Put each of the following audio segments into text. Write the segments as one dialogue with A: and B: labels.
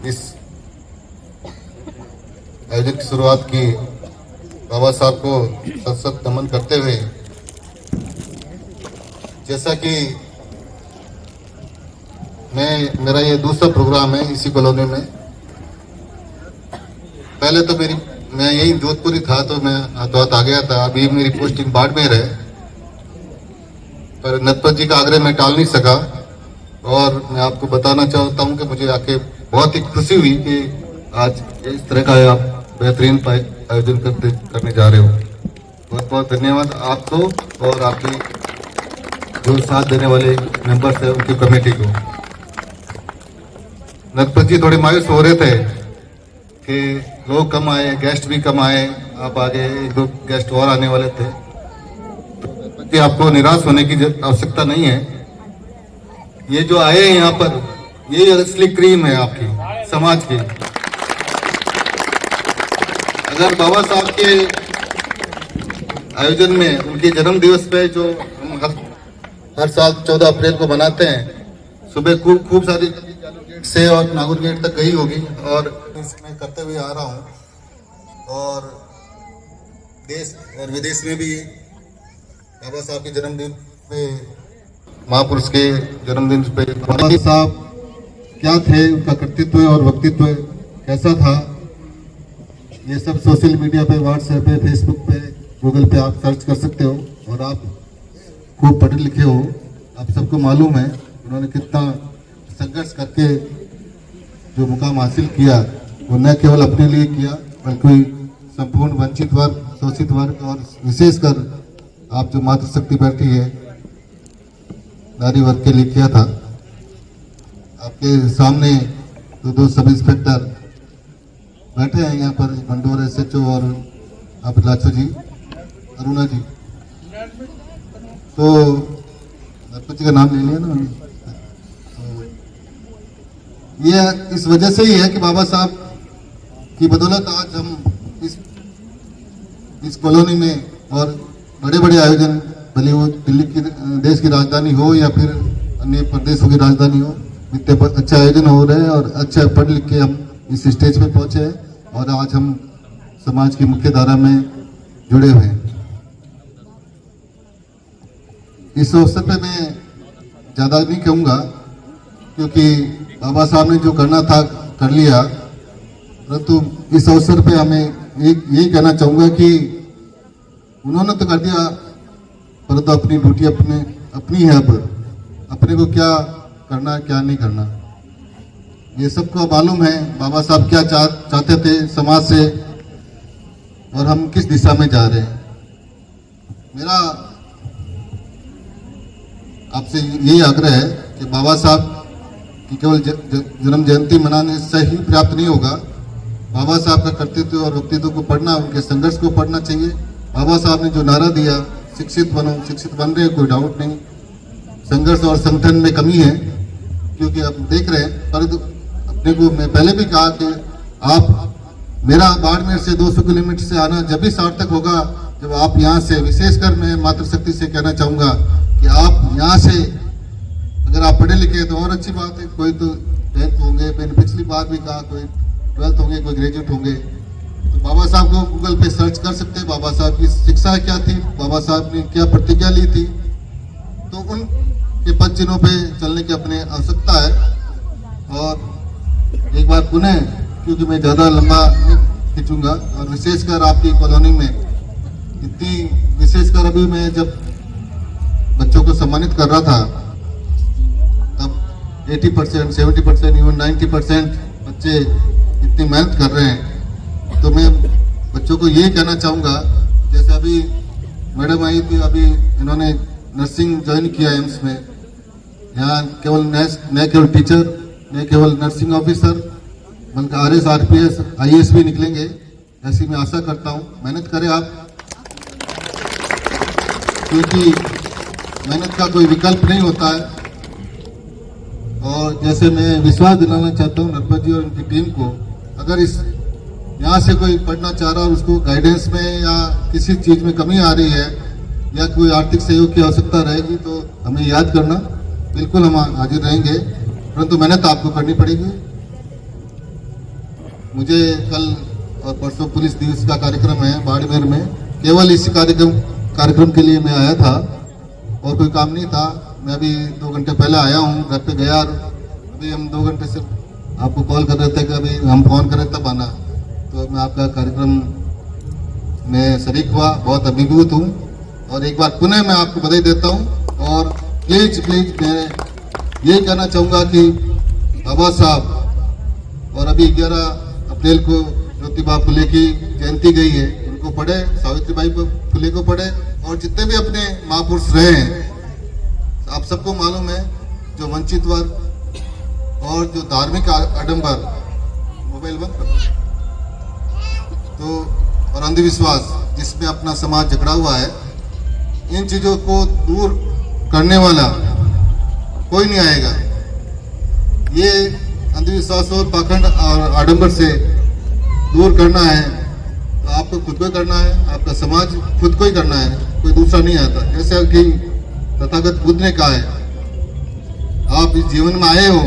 A: इस आयोजन की शुरुआत की बाबा साहब को सत सत नमन करते हुए, जैसा कि मेरा ये दूसरा प्रोग्राम है इसी कॉलोनी में। पहले तो मैं यही जोधपुर ही था, तो मैं हाथों आ गया था। अभी मेरी पोस्टिंग बाड़मेर है, पर नटवर जी का आग्रह मैं टाल नहीं सका। और मैं आपको बताना चाहता हूं कि मुझे आके बहुत ही खुशी हुई कि आज इस तरह का आप बेहतरीन आयोजन करने जा रहे हो। बहुत बहुत धन्यवाद आपको और आपकी जो साथ देने वाले मेंबर्स है उनकी कमेटी को। नटवर जी थोड़े मायूस हो रहे थे कि लोग कम आए, गेस्ट भी कम आए। आप आगे एक दो गेस्ट और आने वाले थे, कि आपको निराश होने की आवश्यकता नहीं है। ये जो आए हैं यहाँ पर, ये असली क्रीम है आपकी समाज की। अगर बाबा साहब के आयोजन में उनके जन्म दिवस पे जो हम हर साल 14 अप्रैल को मनाते हैं, सुबह खूब सारी गेट से और नागुर गेट तक गई होगी, और इसमें करते हुए आ रहा हूँ। और देश और विदेश में भी बाबा साहब के जन्मदिन पे, महापुरुष के जन्मदिन पे बाबा साहब क्या थे, उनका कर्तृत्व और व्यक्तित्व कैसा था, ये सब सोशल मीडिया पे, व्हाट्सएप पे, फेसबुक पे, गूगल पे आप सर्च कर सकते हो। और आप खूब पढ़े लिखे हो, आप सबको मालूम है उन्होंने कितना संघर्ष करके जो मुकाम हासिल किया, वो न केवल अपने लिए किया बल्कि संपूर्ण वंचित वर्ग, शोषित वर्ग और विशेषकर आप जो मातृशक्ति बैठी है नारी वर्ग के लिए किया था। आपके सामने दो सब इंस्पेक्टर बैठे हैं यहाँ पर, मंडोर SHO और आप लाचो जी, अरुणा जी। तो नटवर जी का नाम ले लिया ना मैंने। तो ये इस वजह से ही है कि बाबा साहब की बदौलत आज हम इस कॉलोनी में और बड़े बड़े आयोजन, भले वो दिल्ली की देश की राजधानी हो या फिर अन्य प्रदेशों की राजधानी हो, इतने अच्छे आयोजन हो रहे हैं और अच्छे पढ़ लिख के हम इस स्टेज पे पहुंचे हैं और आज हम समाज की मुख्य धारा में जुड़े हुए हैं। इस अवसर पे मैं ज़्यादा नहीं कहूँगा, क्योंकि बाबा साहब ने जो करना था कर लिया। परंतु इस अवसर पे हमें यही कहना चाहूँगा कि उन्होंने तो कर दिया, परंतु अपनी ड्यूटी अपनी है। अब अपने को क्या करना क्या नहीं करना, ये सबको मालूम है। बाबा साहब क्या चाहते थे समाज से और हम किस दिशा में जा रहे हैं। मेरा आपसे यही आग्रह है कि बाबा साहब की केवल जन्म जयंती मनाने से ही पर्याप्त नहीं होगा। बाबा साहब का कर्तृत्व और व्यक्तित्व को पढ़ना, उनके संघर्ष को पढ़ना चाहिए। बाबा साहब ने जो नारा दिया, शिक्षित बनो, शिक्षित बन रहे हैं, कोई डाउट नहीं। संघर्ष और संगठन में कमी है, क्योंकि अब देख रहे हैं। परंतु अपने को मैं पहले भी कहा कि आप मेरा बाड़मेर से 200 किलोमीटर से आना जब भी सार्थक होगा, जब आप यहाँ से, विशेषकर मैं मातृशक्ति से कहना चाहूँगा कि आप यहाँ से अगर आप पढ़े लिखे तो और अच्छी बात है। कोई तो 10th होंगे, मैंने पिछली बार भी कहा, कोई 12th होंगे, कोई ग्रेजुएट होंगे। तो बाबा साहब को गूगल पे सर्च कर सकते हैं, बाबा साहब की शिक्षा क्या थी, बाबा साहब ने क्या प्रतिज्ञा ली थी। तो उनके पद चिन्हों पे चलने की अपनी आवश्यकता है। और एक बार पुनः, क्योंकि मैं ज़्यादा लंबा नहीं खींचूंगा, और विशेषकर आपकी कॉलोनी में इतनी, विशेषकर अभी मैं जब बच्चों को सम्मानित कर रहा था तब 80%, 70%, इवन 90% बच्चे इतनी मेहनत कर रहे हैं। तो मैं बच्चों को ये कहना चाहूँगा, जैसे अभी मैडम आई थी, अभी इन्होंने नर्सिंग ज्वाइन किया एम्स में। यहाँ केवल न केवल टीचर, न केवल नर्सिंग ऑफिसर, बल्कि RS, RPS, IAS भी निकलेंगे, ऐसी मैं आशा करता हूँ। मेहनत करें आप, क्योंकि मेहनत का कोई विकल्प नहीं होता है। और जैसे मैं विश्वास दिलाना चाहता हूँ नटवर जी और उनकी टीम को, अगर इस यहाँ से कोई पढ़ना चाह रहा है और उसको गाइडेंस में या किसी चीज़ में कमी आ रही है या कोई आर्थिक सहयोग की आवश्यकता रहेगी, तो हमें याद करना, बिल्कुल हम हाजिर रहेंगे। परंतु मेहनत आपको करनी पड़ेगी। मुझे कल और परसों पुलिस दिवस का कार्यक्रम है बाड़मेर में, केवल इसी कार्यक्रम के लिए मैं आया था और कोई काम नहीं था। मैं अभी 2 घंटे पहले आया हूँ, घर पे गया। अभी हम 2 घंटे से आपको कॉल कर रहे थे कि अभी हम फोन करें तब आना, तो मैं आपका कार्यक्रम में शरीक हुआ, बहुत अभिभूत हूँ। और एक बार पुनः मैं आपको बधाई देता हूँ। और प्लीज मैं ये कहना चाहूँगा कि बाबा साहब और अभी 11 अप्रैल को ज्योतिबा फुले की जयंती गई है, उनको पढ़े, सावित्रीबाई फुले को पढ़े और जितने भी अपने महापुरुष रहे हैं, आप सबको मालूम है, जो वंचित वर्ग और जो धार्मिक आडंबर, मोबाइल बंद तो और अंधविश्वास जिसमें अपना समाज जकड़ा हुआ है, इन चीजों को दूर करने वाला कोई नहीं आएगा। ये अंधविश्वास और पाखंड और आडंबर से दूर करना है तो आपको खुद को करना है, आपका समाज खुद को ही करना है, कोई दूसरा नहीं आता। जैसे कि तथागत बुद्ध ने कहा है, आप इस जीवन में आए हो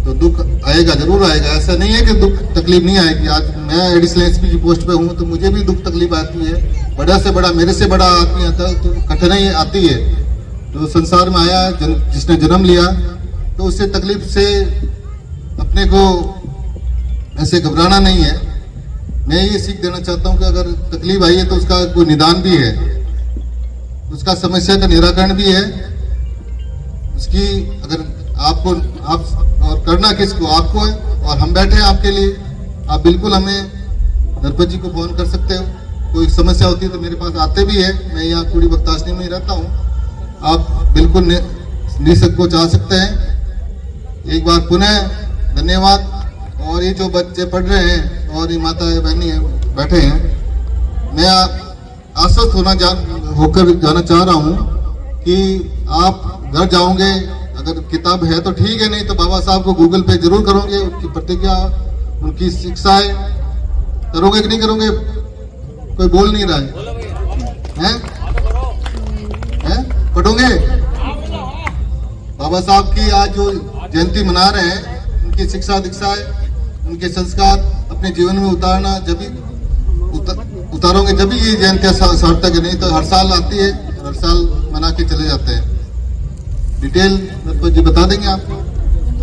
A: तो दुख आएगा, जरूर आएगा। ऐसा नहीं है कि दुख तकलीफ नहीं आएगी। आज मैं एडिशनल एसपी की पोस्ट पे हूँ तो मुझे भी दुख तकलीफ आती है, बड़ा से बड़ा, मेरे से बड़ा आदमी आता है तो कठिनाई आती है। तो संसार में आया जिसने जन्म लिया तो उससे तकलीफ से अपने को ऐसे घबराना नहीं है। मैं ये सीख देना चाहता हूँ कि अगर तकलीफ आई है तो उसका कोई निदान भी है, उसका समस्या का निराकरण भी है। उसकी अगर आपको आप और करना किसको, आपको है। और हम बैठे हैं आपके लिए, आप बिल्कुल हमें नरपत जी को फोन कर सकते हो, कोई समस्या होती है तो मेरे पास आते भी है। मैं यहाँ कुड़ी बख्ताशनी में ही रहता हूँ, आप बिल्कुल निसंकोच आ सकते हैं। एक बार पुनः धन्यवाद। और ये जो बच्चे पढ़ रहे हैं और ये माता बहनी बैठे हैं, मैं आश्वस्त होकर जाना चाह रहा हूँ कि आप घर जाओगे, अगर किताब है तो ठीक है, नहीं तो बाबा साहब को गूगल पे जरूर करोगे, उनकी प्रतिज्ञा, उनकी शिक्षाएं करोगे कि नहीं करोगे? कोई बोल नहीं रहा है, हैं? पढ़ोगे? बाबा साहब की आज जो जयंती मना रहे हैं, उनकी शिक्षा दीक्षाएं, उनके संस्कार अपने जीवन में उतारना, जब उतारोगे जब ये जयंती सार्थक है। नहीं तो हर साल आती है, हर साल मना के चले जाते हैं। डिटेल नरपत जी बता देंगे आपको।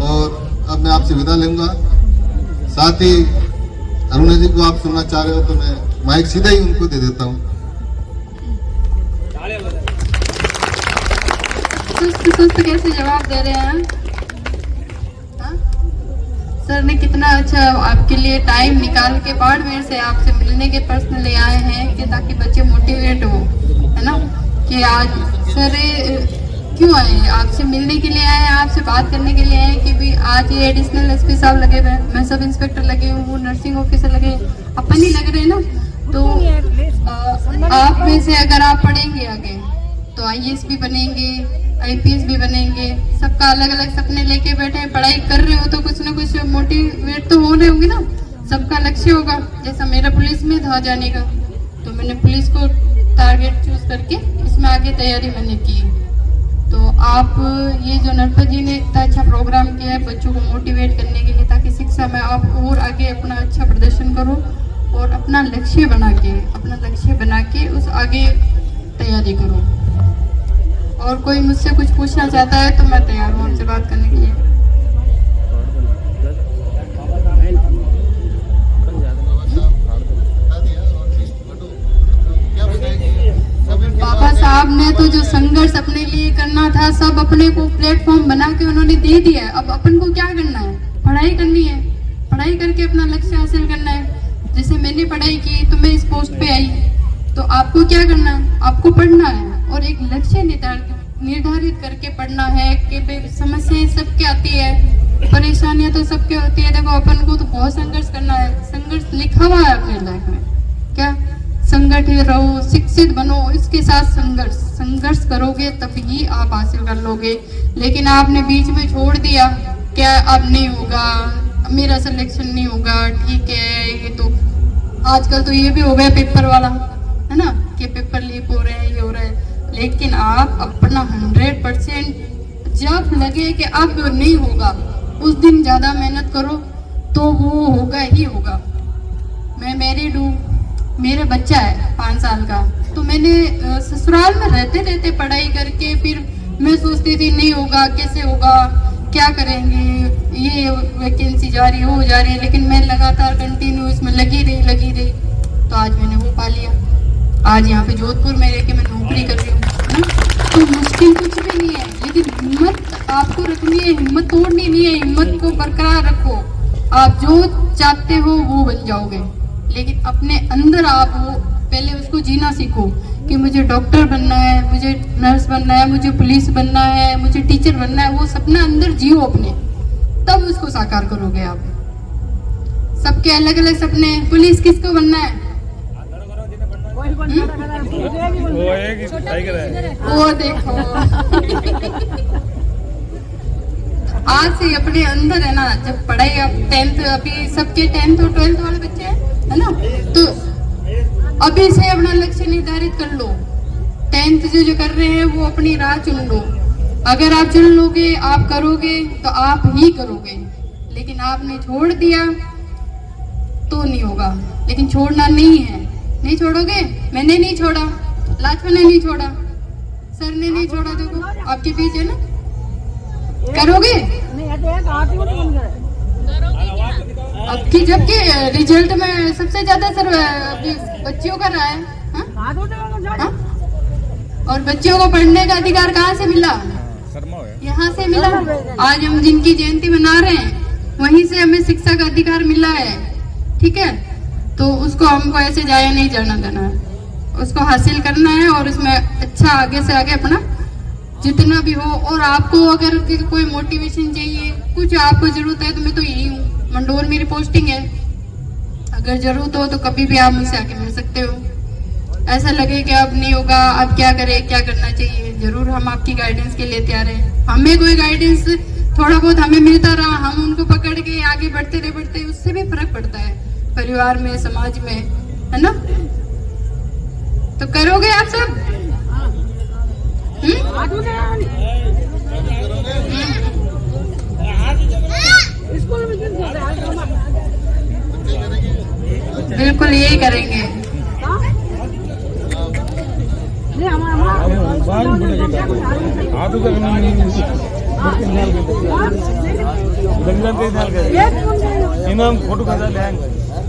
A: और अब मैं आपसे विदा लूंगा। साथ ही अरुणा जी को आप सुनना चाह रहे हो तो मैं माइक सीधा ही उनको दे देता हूँ।
B: सुस्त कैसे जवाब दे रहे हैं? सर ने कितना अच्छा आपके लिए टाइम निकाल के बाड़मेर से आपसे मिलने के प्रश्न ले आए हैं कि ताकि बच्चे मोटिवेट हो, है ना। कि आज सर क्यों आए, आपसे मिलने के लिए आए, आपसे बात करने के लिए आए कि भी आज ये एडिशनल एसपी साहब लगे हुए हैं, मैं सब इंस्पेक्टर लगे हूँ, नर्सिंग ऑफिसर लगे, अपन ही लग रहे हैं ना। तो आप में से अगर आप पढ़ेंगे आगे तो आईएएस भी बनेंगे, आईपीएस भी बनेंगे। सबका अलग अलग सपने लेके बैठे हैं, पढ़ाई कर रहे हो तो कुछ ना कुछ मोटिवेट तो हो रहे होंगे ना। सबका लक्ष्य होगा, जैसा मेरा पुलिस में था जाने का, तो मैंने पुलिस को टारगेट चूज करके इसमें आगे तैयारी मैंने की। तो आप ये जो नरपत जी ने इतना अच्छा प्रोग्राम किया है बच्चों को मोटिवेट करने के लिए, ताकि शिक्षा में आप और आगे अपना अच्छा प्रदर्शन करो और अपना लक्ष्य बना के उस आगे तैयारी करो। और कोई मुझसे कुछ पूछना चाहता है तो मैं तैयार हूँ आपसे बात करने के लिए। बाबा साहब ने तो जो संघर्ष अपने लिए करना था सब अपने को प्लेटफॉर्म बना के उन्होंने दे दिया है। अब अपन को क्या करना है? पढ़ाई करनी है, पढ़ाई करके अपना लक्ष्य हासिल करना है। जैसे मैंने पढ़ाई की तो मैं इस पोस्ट पे आई, तो आपको क्या करना है? आपको पढ़ना है और एक लक्ष्य निर्धारित करके पढ़ना है। कि समस्याएं सबके आती है, परेशानियां तो सबके होती है। देखो अपन को तो बहुत संघर्ष करना है, संघर्ष लिखा हुआ है अपने लाइफ में। क्या? संगठित रहो, शिक्षित बनो, इसके साथ संघर्ष करोगे तभी आप हासिल कर लोगे। लेकिन आपने बीच में छोड़ दिया, क्या अब नहीं होगा, मेरा सिलेक्शन नहीं होगा, ठीक है। ये तो आजकल तो ये भी हो गया पेपर वाला, है ना, कि पेपर लीक हो रहे हैं, ये हो रहा है। लेकिन आप अपना 100% जब लगे कि अब नहीं होगा उस दिन ज्यादा मेहनत करो तो वो होगा ही होगा। मैं मैरिड हूँ, मेरा बच्चा है 5 साल का, तो मैंने ससुराल में रहते रहते पढ़ाई करके फिर मैं सोचती थी नहीं होगा, कैसे होगा, क्या करेंगे, ये वैकेंसी जा रही है, वो जा रही है, लेकिन मैं लगातार कंटिन्यू इसमें लगी रही। तो आज मैंने वो पा लिया। आज यहाँ पे जोधपुर में रह के मैं नौकरी कर रही हूँ, है ना। तो मुश्किल कुछ भी नहीं है, लेकिन हिम्मत आपको रखनी है, हिम्मत तोड़नी नहीं है, हिम्मत को बरकरार रखो। आप जो चाहते हो वो बन जाओगे, लेकिन अपने अंदर आप वो पहले उसको जीना सीखो कि मुझे डॉक्टर बनना है, मुझे नर्स बनना है, मुझे पुलिस बनना है, मुझे टीचर बनना है। वो सपना अंदर जियो अपने, तब उसको साकार करोगे आप। सबके अलग अलग सपने हैं। पुलिस किसको बनना है? वो देखो आज से अपने अंदर है ना, जब पढ़ाई अब 10th, अभी सबके 10th और 12th वाले बच्चे हैं, है ना, तो अभी से अपना लक्ष्य निर्धारित कर लो। 10th जो कर रहे हैं वो अपनी राह चुन लो। अगर आप चुन लोगे, आप करोगे तो आप ही करोगे, लेकिन आपने छोड़ दिया तो नहीं होगा। लेकिन छोड़ना नहीं है, नहीं छोड़ोगे। मैंने नहीं छोड़ा, लाखों ने नहीं छोड़ा, सर ने नहीं छोड़ा, देखो आपके पीछे ना। करोगे अब की, जबकि रिजल्ट में सबसे ज्यादा सर बच्चियों का रहा है, हा? और बच्चियों को पढ़ने का अधिकार कहाँ से मिला? यहाँ से मिला। आज हम जिनकी जयंती मना रहे हैं वहीं से हमें शिक्षा का अधिकार मिला है, ठीक है। तो उसको हमको ऐसे जाया नहीं जाना देना है, उसको हासिल करना है और उसमें अच्छा आगे से आगे अपना जितना भी हो। और आपको अगर कोई मोटिवेशन चाहिए, कुछ आपको जरूरत है, तो मैं तो यही हूँ, मंडोर मेरी पोस्टिंग है। अगर जरूरत हो तो कभी भी आप मुझसे आके मिल सकते हो। ऐसा लगे कि अब नहीं होगा, अब क्या करें, क्या करना चाहिए, जरूर हम आपकी गाइडेंस के लिए तैयार हैं। हमें कोई गाइडेंस थोड़ा बहुत हमें मिलता रहा, हम उनको पकड़ के आगे बढ़ते रहे, उससे भी फर्क पड़ता है परिवार में, समाज में, है ना। तो करोगे आप सब? बिल्कुल यही करेंगे।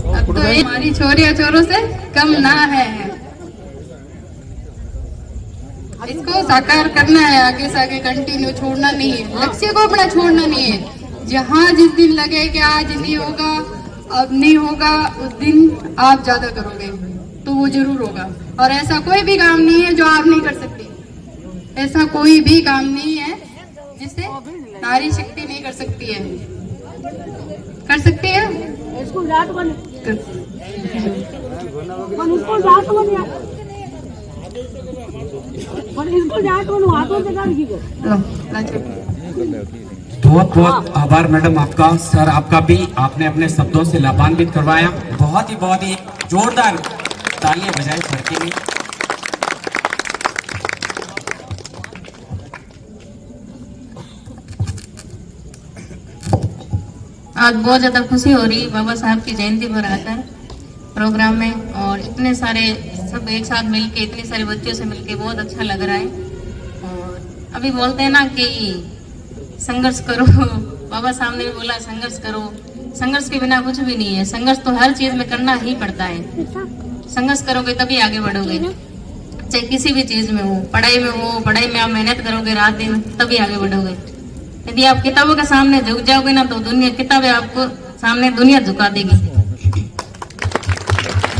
B: अब तो हमारी छोरिया छोरों से कम ना है, इसको साकार करना है, आगे से आगे कंटिन्यू, छोड़ना नहीं है, लक्ष्य को अपना छोड़ना नहीं है। जहाँ जिस दिन लगे कि आज नहीं होगा, अब नहीं होगा, उस दिन आप ज्यादा करोगे तो वो जरूर होगा। और ऐसा कोई भी काम नहीं है जो आप नहीं कर सकती, ऐसा कोई भी काम नहीं है जिसे नारी शक्ति नहीं कर सकती है। कर सकती है।
C: बहुत बहुत आभार मैडम आपका, सर आपका भी, आपने अपने शब्दों से लाभान्वित करवाया। बहुत ही जोरदार तालियां बजाए सर के लिए।
D: आज बहुत ज्यादा खुशी हो रही बाबा साहब की जयंती पर आकर प्रोग्राम में, और इतने सारे सब एक साथ मिलके, इतने सारे बच्चों से मिलके बहुत अच्छा लग रहा है। और अभी बोलते हैं ना कि संघर्ष करो, बाबा साहब ने भी बोला संघर्ष करो, संघर्ष के बिना कुछ भी नहीं है। संघर्ष तो हर चीज में करना ही पड़ता है, संघर्ष करोगे तभी आगे बढ़ोगे, चाहे किसी भी चीज में हो, पढ़ाई में हो, पढ़ाई में आप मेहनत करोगे रात दिन तभी आगे बढ़ोगे। यदि आप किताबों के सामने झुक जाओगे ना, तो दुनिया, किताबें आपको सामने दुनिया झुका देगी।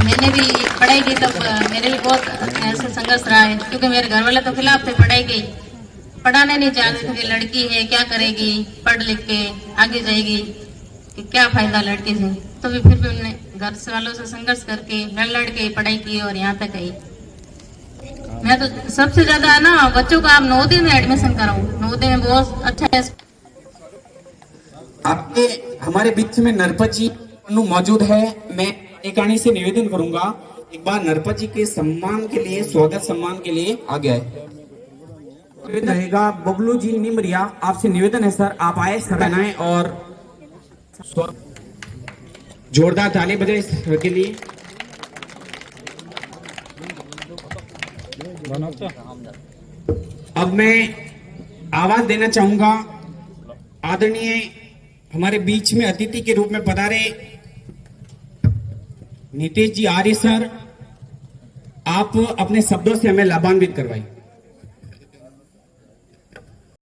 D: मैंने भी पढ़ाई की तब मेरे लिए बहुत ऐसा संघर्ष रहा है, क्योंकि मेरे घर वाले तो खिलाफ थे पढ़ाई के, पढ़ाने नहीं चाहते थे कि लड़की है क्या करेगी, पढ़ लिख के आगे जाएगी, कि क्या फायदा लड़के से। तो भी फिर भी उन्होंने घर से वालों से संघर्ष करके लड़ के पढ़ाई की और यहाँ तक आई। मैं तो सबसे ज्यादा है ना बच्चों का आप नवोदय में एडमिशन कराऊं, नवोदय में बहुत अच्छा है।
C: आपके हमारे बीच में नरपत जी मौजूद है। मैं एक आने से निवेदन करूंगा, एक बार नरपत जी के सम्मान के लिए, स्वागत सम्मान के लिए आ गया है रहेगा। बबलू जी निमरिया, आपसे निवेदन है सर, आप आए सर बनाए और जोरदार ताली बजाए इस सर के लिए। अब मैं आवाज देना चाहूंगा आदरणीय हमारे बीच में अतिथि के रूप में पधारे नीतीश जी आर्य सर, आप अपने शब्दों से हमें लाभान्वित करवाइए।